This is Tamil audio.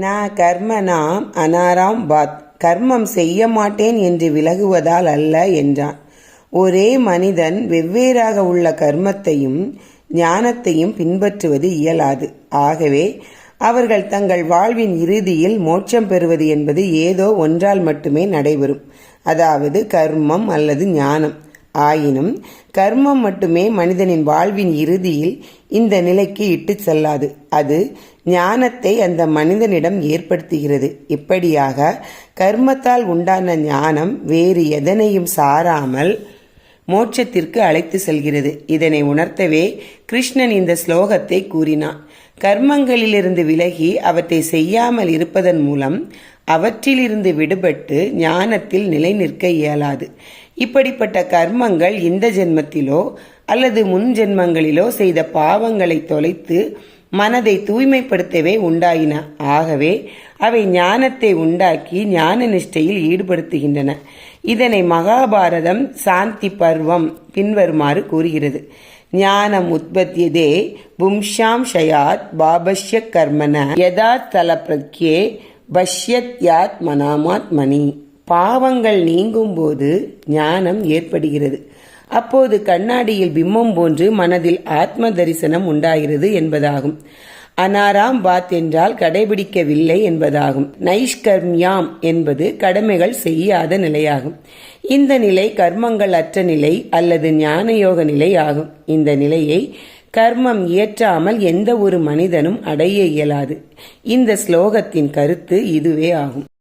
ந கர்மனாம் அனாராம் பாத், கர்மம் செய்ய மாட்டேன் என்று விலகுவதால் அல்ல என்றான். ஒரே மனிதன் வெவ்வேறாக உள்ள கர்மத்தையும் ஞானத்தையும் பின்பற்றுவது இயலாது. ஆகவே அவர்கள் தங்கள் வாழ்வின் இறுதியில் மோட்சம் பெறுவது என்பது ஏதோ ஒன்றால் மட்டுமே நடைபெறும், அதாவது கர்மம் அல்லது ஞானம். ஆயினும் கர்மம் மட்டுமே மனிதனின் வாழ்வின் இறுதியில் இந்த நிலைக்கு இட்டு செல்லாது. அது ஞானத்தை அந்த மனிதனிடம் ஏற்படுத்துகிறது. இப்படியாக கர்மத்தால் உண்டான ஞானம் வேறு எதனையும் சாராமல் மோட்சத்திற்கு அழைத்து செல்கிறது. இதனை உணர்த்தவே கிருஷ்ணன் இந்த ஸ்லோகத்தை கூறினான். கர்மங்களிலிருந்து விலகி அவற்றை செய்யாமல் இருப்பதன் மூலம் அவற்றிலிருந்து விடுபட்டு ஞானத்தில் நிலை நிற்க இயலாது. இப்படிப்பட்ட கர்மங்கள் இந்த ஜென்மத்திலோ அல்லது முன் ஜென்மங்களிலோ செய்த பாவங்களை தொலைத்து மனதை தூய்மைப்படுத்தவே உண்டாயின. ஆகவே அவை ஞானத்தை உண்டாக்கி ஞான நிஷ்டையில் ஈடுபடுத்துகின்றன. இதனை மகாபாரதம் சாந்தி பர்வம் பின்வருமாறு கூறுகிறது. ஞானம் உற்பத்தியதே பும்ஷாம் ஷயாத் பாபஷ்ய கர்மன யதா தலப்ரக்யே பஷ்யத்யாத் மனாமாத் மணி. பாவங்கள் நீங்கும் போது ஞானம் ஏற்படுகிறது. அப்போது கண்ணாடியில் பிம்பம் போன்று மனதில் ஆத்ம தரிசனம் உண்டாகிறது என்பதாகும். அனாராம் பாத் என்றால் கடைபிடிக்கவில்லை என்பதாகும். நைஷ்கர்மியாம் என்பது கடமைகள் செய்யாத நிலையாகும். இந்த நிலை கர்மங்கள் அற்ற நிலை அல்லது ஞானயோக நிலை ஆகும். இந்த நிலையை கர்மம் இயற்றாமல் எந்த ஒரு மனிதனும் அடைய இயலாது. இந்த ஸ்லோகத்தின் கருத்து இதுவே ஆகும்.